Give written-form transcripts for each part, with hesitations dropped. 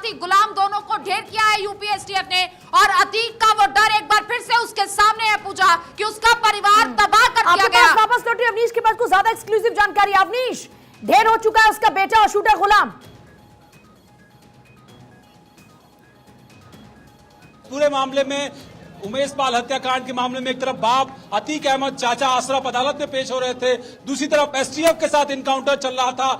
साथ ही गुलाम दोनों को ढेर किया है यूपी एसटीएफ ने। और अतीक का वो डर एक बार फिर से उसके सामने है पूजा कि उसका परिवार तबाह कर दिया गया। वापस लौटिए अवनीश के पास कुछ ज्यादा एक्सक्लूसिव जानकारी। अवनीश, ढेर हो चुका है उसका बेटा और शूटर गुलाम। पूरे मामले में उमेश पाल हत्याकांड के मामले में एक तरफ बाप अतीक अहमद, चाचा अशरफ अदालत में पेश हो रहे थे, दूसरी तरफ एसटीएफ के साथ इनकाउंटर चल रहा था।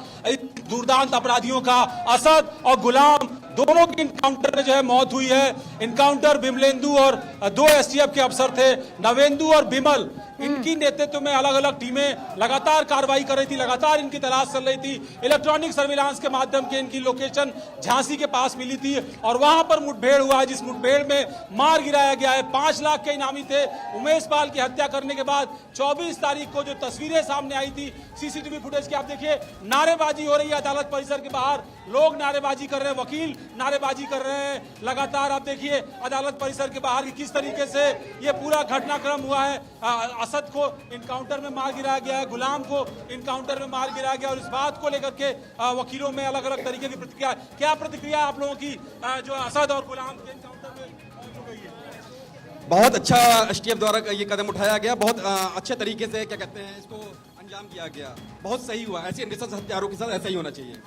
दुर्दांत अपराधियों का असद और गुलाम दोनों की इनकाउंटर में जो है मौत हुई है। इनकाउंटर विमलेंदु और दो एसटीएफ के अफसर थे, नवेंदु और बिमल। इनकी नेतृत्व में अलग अलग टीमें लगातार कार्रवाई कर रही थी, लगातार इनकी तलाश चल रही थी। इलेक्ट्रॉनिक सर्विलांस के माध्यम से इनकी लोकेशन झांसी के पास मिली थी और वहां पर मुठभेड़ हुआ है, जिस मुठभेड़ में मार गिराया गया है। 5 लाख के इनामी थे। उमेश पाल की हत्या करने के बाद 24 तारीख को जो तस्वीरें सामने आई थी सीसीटीवी फुटेज की, आप देखिए नारेबाजी हो रही है अदालत परिसर के बाहर, लोग नारेबाजी कर रहे हैं, वकील नारेबाजी कर रहे हैं लगातार। आप देखिए अदालत परिसर के बाहर किस तरीके से ये पूरा घटनाक्रम हुआ है। असद को इनकाउंटर में मार गिराया गया है, गुलाम को इनकाउंटर में मार गिराया गया और इस बात को लेकर के वकीलों में अलग अलग तरीके की प्रतिक्रिया। क्या प्रतिक्रिया आप लोगों की जो असद और गुलाम के इनकाउंटर में हो गई है? बहुत अच्छा एसटीएफ द्वारा ये कदम उठाया गया, बहुत अच्छे तरीके से क्या कहते हैं इसको अंजाम दिया गया, बहुत सही हुआ। ऐसे नृशंस हत्यारों के साथ ऐसा ही होना चाहिए।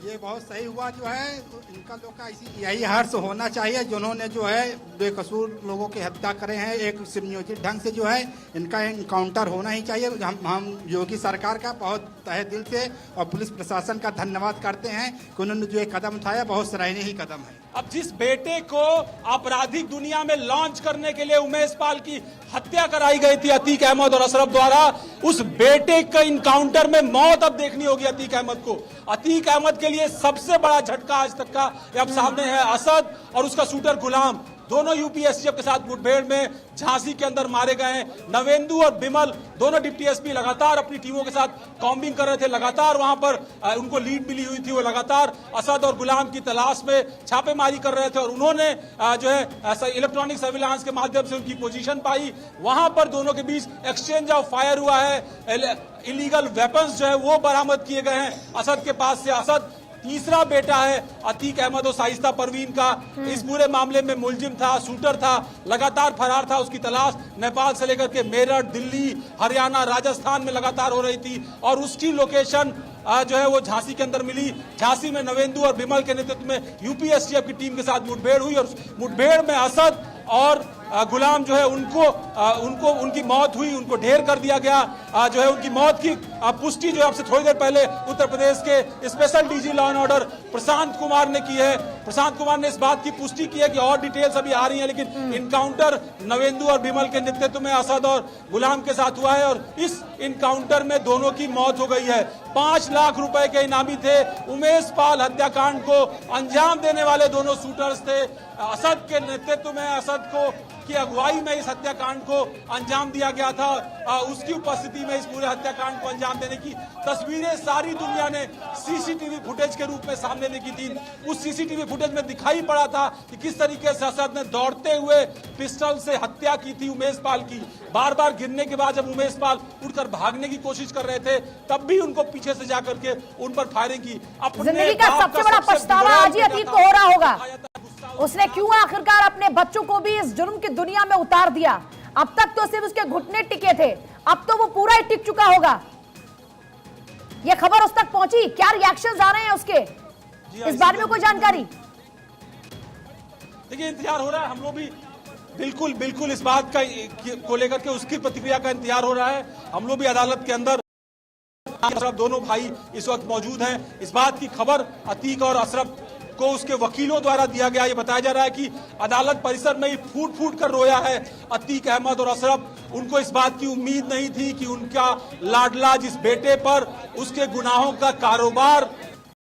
ये बहुत सही हुआ जो है, इनका लोग का यही हर्ष होना चाहिए जिन्होंने जो है बेकसूर लोगों की हत्या करे हैं। एक सुनियोजित ढंग से जो है इनका इनकाउंटर होना ही चाहिए। हम योगी सरकार का बहुत तहे दिल से और पुलिस प्रशासन का धन्यवाद करते हैं कि उन्होंने जो एक कदम उठाया, बहुत सराहनीय ही कदम है। अब जिस बेटे को आपराधिक दुनिया में लॉन्च करने के लिए उमेश पाल की हत्या कराई गई थी अतीक अहमद और अशरफ द्वारा, उस बेटे के इनकाउंटर में मौत अब देखनी होगी अतीक अहमद को। अतीक अहमद के लिए सबसे बड़ा झटका आज तक का अब सामने है। असद और उसका शूटर गुलाम दोनों यूपी एसटीएफ के साथ मुठभेड़ में झांसी के अंदर मारे गए हैं। नवेंदु और बिमल दोनों डिप्टी एसपी लगातार अपनी टीमों के साथ कॉम्बिंग कर रहे थे, लगातार वहां पर उनको लीड मिली हुई थी। वो लगातार असद और गुलाम की तलाश में छापेमारी कर रहे थे और उन्होंने जो है इलेक्ट्रॉनिक सर्विलांस के माध्यम से उनकी पोजीशन पाई। वहां पर दोनों के बीच एक्सचेंज ऑफ फायर हुआ है। इलीगल वेपन्स जो है वो बरामद किए गए हैं असद के पास से। असद तीसरा बेटा है अतीक अहमद और शाइस्ता परवीन का। इस पूरे मामले में मुलजिम था, शूटर था, लगातार फरार था। उसकी तलाश नेपाल से लेकर के मेरठ, दिल्ली, हरियाणा, राजस्थान में लगातार हो रही थी और उसकी लोकेशन जो है वो झांसी के अंदर मिली। झांसी में नवेंदु और बिमल के नेतृत्व में यूपी एसटीएफ की टीम के साथ मुठभेड़ हुई और मुठभेड़ में असद और गुलाम जो है उनको उनकी मौत हुई, उनको ढेर कर दिया गया। जो है उनकी मौत की पुष्टि जो है आपसे थोड़ी देर पहले उत्तर प्रदेश के special DG law and order Prashant Kumar ने की है। प्रशांत कुमार ने इस बात की पुष्टि की है कि और डिटेल्स अभी आ रही हैं, लेकिन इनकाउंटर नवेंदु और बिमल के नेतृत्व में असद और गुलाम के साथ हुआ है और इस इनकाउंटर में दोनों की मौत हो गई है। 5 लाख रुपए के इनामी थे। उमेश पाल हत्याकांड को अंजाम देने वाले दोनों शूटर्स थे। असद के नेतृत्व में, असद को की अगुवाई में इस हत्याकांड को अंजाम दिया गया था। उसकी उपस्थिति में इस पूरे हत्याकांड को अंजाम देने की तस्वीरें सारी दुनिया ने सीसीटीवी फुटेज के रूप में सामने देखी थी। उस सीसीटीवी फुटेज में दिखाई पड़ा था कि किस तरीके से असद ने दौड़ते हुए पिस्टल से हत्या की थी उमेश पाल की। बार बार गिरने के बाद जब उमेश पाल उठकर भागने की कोशिश कर रहे थे, तब भी उनको पीछे से जाकर के उन पर फायरिंग की। जिंदगी का सबसे बड़ा पछतावा आज ही अतीक को हो रहा होगा। उसने क्यों आखिरकार अपने बच्चों को भी इस जुर्म की दुनिया में उतार दिया। अब तक तो सिर्फ उसके घुटने टिके थे, अब तो वो पूरा ही टिक चुका होगा। ये खबर उस तक पहुंची, क्या रिएक्शंस आ रहे हैं उसके, इस बारे में कोई जानकारी? देखिए इंतजार हो रहा है, हम लोग भी बिल्कुल इस बात का को लेकर के उसकी प्रतिक्रिया का इंतजार हो रहा है। हम लोग भी अदालत के अंदर अशरफ दोनों भाई इस वक्त मौजूद हैं। इस बात की खबर अतीक और अशरफ को उसके वकीलों द्वारा दिया गया। ये बताया जा रहा है कि अदालत परिसर में ही फूट फूट कर रोया है अतीक अहमद और अशरफ। उनको इस बात की उम्मीद नहीं थी कि उनका लाडला जिस बेटे पर उसके गुनाहों का कारोबार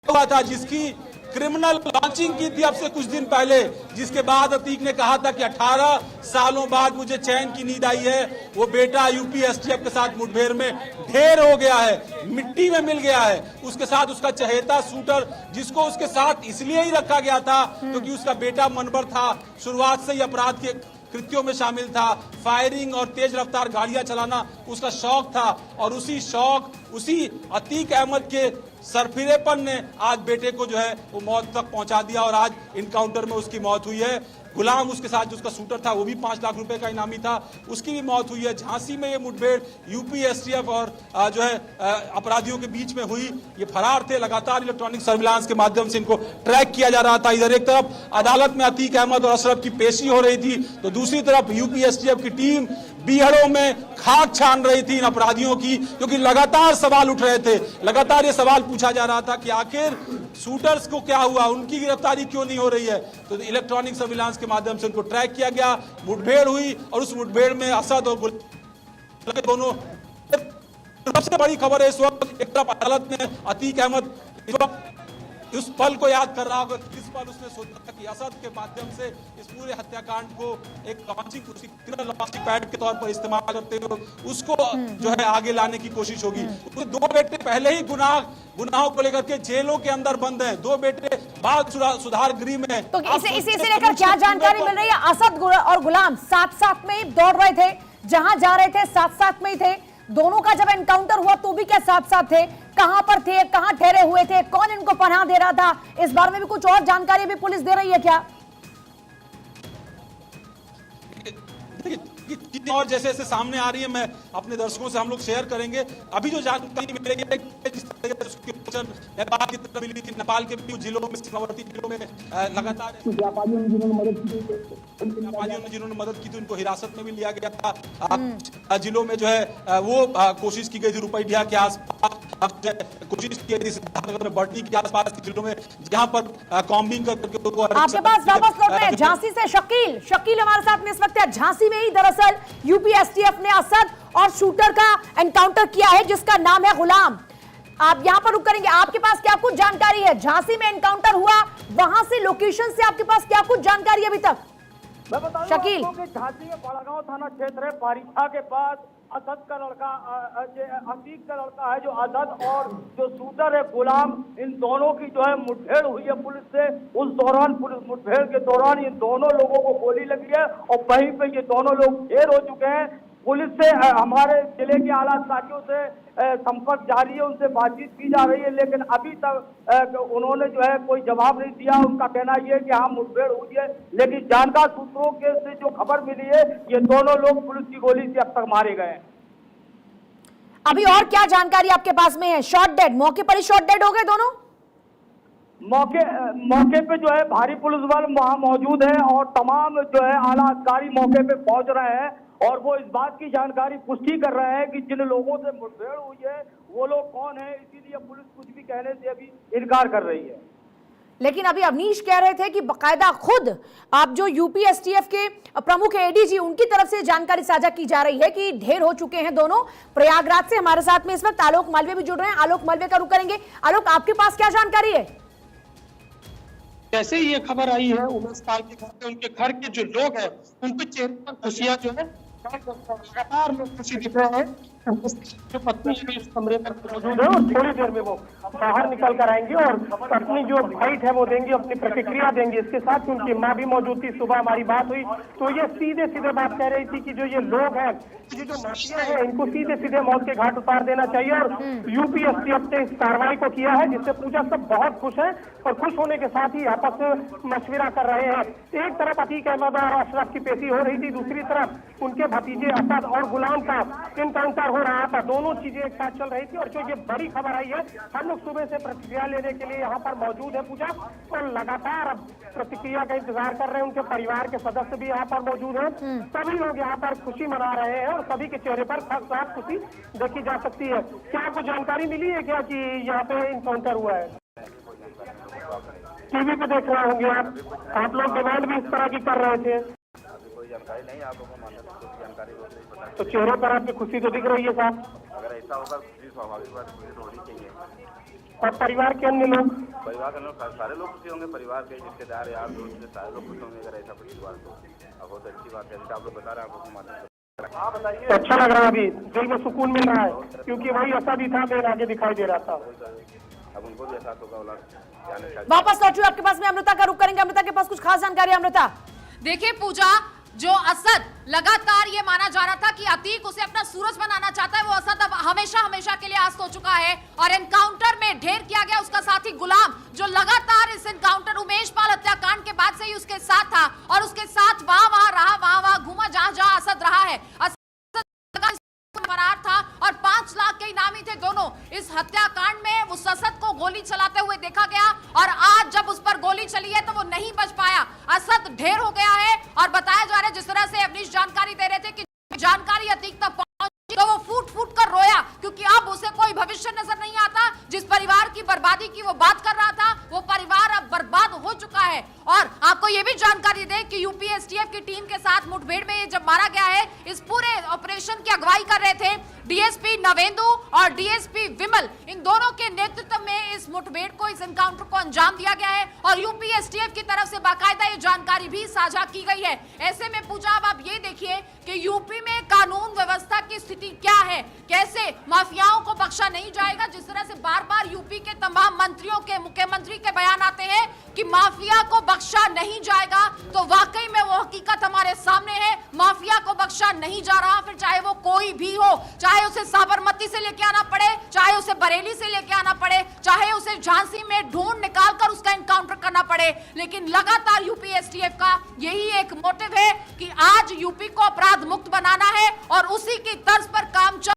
हुआ था, जिसकी क्रिमिनल लॉन्चिंग की थी अब से कुछ दिन पहले, जिसके बाद अतीक ने कहा था कि 18 सालों बाद मुझे चैन की नींद आई है, वो बेटा यूपी एसटीएफ के साथ मुठभेड़ में ढेर हो गया है, मिट्टी में मिल गया है। उसके साथ उसका चहेता शूटर, जिसको उसके साथ इसलिए ही रखा गया था क्योंकि उसका बेटा मनबर था, शुरुआत से ही अपराध के कृत्यों में शामिल था, फायरिंग और तेज रफ्तार गाड़ियां चलाना उसका शौक था और उसी शौक उसी अतीक अहमद के सरफिरेपन ने आज बेटे को जो है वो मौत तक पहुंचा दिया और आज इनकाउंटर में उसकी मौत हुई है। गुलाम उसके साथ जो उसका शूटर था वो भी 5 लाख रुपए का इनामी था, उसकी भी मौत हुई है। झांसी में ये मुठभेड़ यूपी एसटीएफ और जो है अपराधियों के बीच में हुई। ये फरार थे, लगातार इलेक्ट्रॉनिक सर्विलांस के माध्यम से इनको ट्रैक किया जा रहा था। इधर एक तरफ अदालत में अतीक अहमद और अशरफ की पेशी हो रही थी, तो दूसरी तरफ यूपी एसटीएफ की टीम बीहड़ों में खाक छान रही थी इन अपराधियों की, क्योंकि लगातार सवाल उठ रहे थे। लगातार ये सवाल पूछा जा रहा था कि आखिर शूटर्स को क्या हुआ, उनकी गिरफ्तारी क्यों नहीं हो रही है। तो इलेक्ट्रॉनिक सर्विलांस के माध्यम से उनको ट्रैक किया गया, मुठभेड़ हुई और उस मुठभेड़ में असद और दोनों। सबसे बड़ी खबर है इस वक्त, एक तरफ अदालत में अतीक अहमद इस वक्त उस पल को याद कर रहा होगा, किस पल उसने सोचा कि असद के माध्यम से इस पूरे हत्याकांड को एक लॉन्चिंग पैड के तौर पर इस्तेमाल करते हुए उसको जो है आगे लाने की कोशिश होगी। उसके 2 बेटे पहले ही गुनाहों को लेकर के जेलों के अंदर बंद हैं, 2 बेटे बाल सुधार गृह में। तो इसे लेकर क्या जानकारी मिल रही है? असद और गुलाम साथ साथ में ही दौड़ रहे थे, जहां जा रहे थे साथ साथ में ही थे। दोनों का जब एनकाउंटर हुआ तो भी क्या साथ साथ थे? कहां पर थे, कहां ठहरे हुए थे, कौन इनको पनाह दे रहा था? इस बारे में भी कुछ और जानकारी भी पुलिस दे रही है क्या? और जैसे जैसे सामने आ रही है मैं अपने दर्शकों से हम लोग शेयर करेंगे। अभी जो जानकारी मिलेगी नेपाल की तरफ मिली थी, नेपाल के भी जिलों में, सीमावर्ती जिलों में लगातार व्यापारियों ने जिन्होंने मदद की थी उनको हिरासत में भी लिया गया था। जिलों में जो है वो कोशिश की गई थी रुपैया के आसपास, कोशिश की गई थी बढ़नी के आसपास के जिलों में, जहां पर कॉम्बिंग करके आपके पास वापस लौट रहे हैं झांसी से शकील हमारे साथ में इस वक्त है। झांसी में ही दरअसल यूपी एसटीएफ ने असद और शूटर का एनकाउंटर किया है जिसका नाम है गुलाम। आप यहां पर रुक करेंगे, आपके पास क्या कुछ जानकारी है? झांसी में एनकाउंटर हुआ, वहां से लोकेशन से आपके पास क्या कुछ जानकारी अभी तक? मैं बता शकील, झांसी में बड़गांव थाना क्षेत्र है, पारीछा के पास असद का लड़का अतीक का लड़का है जो असद और जो शूटर है गुलाम, इन दोनों की जो है मुठभेड़ हुई है पुलिस से। उस दौरान पुलिस मुठभेड़ के दौरान इन दोनों लोगों को गोली लगी है और वहीं पे ये दोनों लोग ढेर हो चुके हैं। पुलिस से हमारे जिले के आला अधिकारियों से संपर्क जारी है, उनसे बातचीत की जा रही है, लेकिन अभी तक उन्होंने जो है कोई जवाब नहीं दिया। उनका कहना यह है कि हाँ मुठभेड़ हुई है, लेकिन जानकार सूत्रों के से जो खबर मिली है ये दोनों लोग पुलिस की गोली से अब तक मारे गए हैं। अभी और क्या जानकारी आपके पास में है? शॉट डेड, मौके पर ही शॉट डेड हो गए दोनों? मौके पे जो है भारी पुलिस बल वहां मौजूद है और तमाम जो है आला अधिकारी मौके पे पहुंच रहे हैं और वो इस बात की जानकारी पुष्टि कर रहे हैं कि जिन लोगों से मुठभेड़ हुई है वो लोग कौन है। इसीलिए पुलिस कुछ भी कहने से अभी इनकार कर रही है। लेकिन अभी अवनीश कह रहे थे कि बकायदा खुद आप जो यूपी एसटीएफ के प्रमुख एडीजी उनकी तरफ से जानकारी साझा की जा रही है कि ढेर हो चुके हैं दोनों। प्रयागराज से हमारे साथ में इस वक्त आलोक मालवीय भी जुड़ रहे हैं। आलोक मालवीय का रुख करेंगे। आलोक, आपके पास क्या जानकारी है? जैसे ही ये खबर आई है उमेश पाल के घर पे, उनके घर के जो लोग हैं उनके चेहरे पर खुशियां जो है लगातार लोग खुशी दिख रहे हैं। जो पत्नी भी इस कमरे पर मौजूद है और थोड़ी देर में वो बाहर निकल कर आएंगे और अपनी जो फाइट है वो देंगी, अपनी प्रतिक्रिया देंगी। इसके साथ उनकी माँ भी मौजूद थी। सुबह हमारी बात हुई तो ये सीधे सीधे बात कह रही थी कि जो ये लोग हैं, ये जो माफिया है, इनको सीधे सीधे मौत के घाट उतार देना चाहिए। और यूपी एसटीएफ ने इस कार्रवाई को किया है जिससे पूजा सब बहुत खुश है और खुश होने के साथ ही आपस में मशविरा कर रहे हैं। एक तरफ अतीक अहमद और अशरफ की पेशी हो रही थी, दूसरी तरफ उनके भतीजे असद और गुलाम का इनकाउंटर हो रहा था। दोनों चीजें एक साथ चल रही थी और जो ये बड़ी खबर आई है, हम लोग सुबह से प्रतिक्रिया लेने के लिए यहाँ पर मौजूद है पूजा, और लगातार अब प्रतिक्रिया का इंतजार कर रहे हैं। उनके परिवार के सदस्य भी यहाँ पर मौजूद हैं। सभी लोग यहाँ पर खुशी मना रहे हैं और सभी के चेहरे पर साफ खुशी देखी जा सकती है। क्या आपको जानकारी मिली है क्या कि यहाँ पे इनकाउंटर हुआ है? टीवी पे देख रहे होंगे आप लोग डिमांड भी इस तरह की कर रहे थे। जानकारी नहीं, आप लोगों को जानकारी तो चेहरों पर आपकी खुशी तो दिख रही है साहब। अगर ऐसा होगा खुशी स्वाभाविक बात, खुशी तो होनी चाहिए। और परिवार के अन्य लोग, परिवार के लोग सारे लोग खुशी होंगे, परिवार के रिश्तेदार यार दोस्त सारे लोग खुश होंगे अगर ऐसा कुछ हुआ तो। अब बहुत अच्छी बात है, जैसे आप लोग बता रहे हैं आपको माध्यम तो अच्छा लग रहा है, अभी दिल में सुकून मिल रहा है क्योंकि वही ऐसा भी था मेरे आगे दिखाई दे रहा था। अब उनको भी एहसास होगा। वापस लौटू आपके पास में अमृता का रुख करेंगे। अमृता के पास कुछ खास जानकारी है? अमृता, देखिए पूजा, जो असद लगातार ये माना जा रहा था कि अतीक उसे अपना सूरज बनाना चाहता है, वो असद अब हमेशा हमेशा के लिए अस्त हो चुका है और एनकाउंटर में ढेर किया गया उसका साथी गुलाम, जो लगातार इस एनकाउंटर उमेश पाल हत्याकांड के बाद से ही उसके साथ था और उसके साथ वहां रहा, वहां घूमा जहां जहां असद रहा है। फरार था और 5 लाख के इनामी थे दोनों। इस हत्याकांड में उस असद को गोली चलाते हुए देखा गया और आज जब उस पर गोली चली है तो वो नहीं बच पाया, असद ढेर हो गया है। और बताया जा रहा है, जिस तरह से अवनीश जानकारी दे रहे थे कि जानकारी अतीक तक पहुंची तो वो फूट फूट कर रोया, क्योंकि अब उसे कोई भविष्य नजर नहीं आता। जिस परिवार की बर्बादी की वो बात कर रहा था, वो परिवार अब बर्बाद हो चुका है। और आपको ये भी जानकारी दे कि यूपी एसटीएफ की टीम के साथ मुठभेड़ में ये जब मारा गया है, इस पूरे ऑपरेशन की अगुवाई कर रहे थे डीएसपी नवेंदु और डीएसपी विमल। इन दोनों के नेतृत्व में इस मुठभेड़ को, इस एनकाउंटर को अंजाम दिया गया है और यूपी एसटीएफ की तरफ से बाकायदा ये जानकारी भी साझा की गई है। ऐसे में पूजा, अब आप ये देखिए कि यूपी में कानून व्यवस्था की स्थिति क्या है, कैसे माफियाओं को बख्शा नहीं जाएगा। जिस तरह से बार बार यूपी के तमाम मंत्रियों के, मुख्यमंत्री के बयान आते हैं कि माफिया को बख्शा नहीं जाएगा, तो वाकई में वो हकीकत हमारे सामने है। माफिया को बख्शा नहीं जा रहा, फिर चाहे वो कोई भी हो, चाहे उसे साबरमती से लेके आना पड़े, चाहे उसे बरेली से लेके आना पड़े, चाहे उसे झांसी में ढूंढ निकालकर उसका एनकाउंटर करना पड़े। लेकिन लगातार यूपी एसटीएफ का यही एक मोटिव है कि आज यूपी को अपराध मुक्त बनाना है और उसी की तर्ज पर काम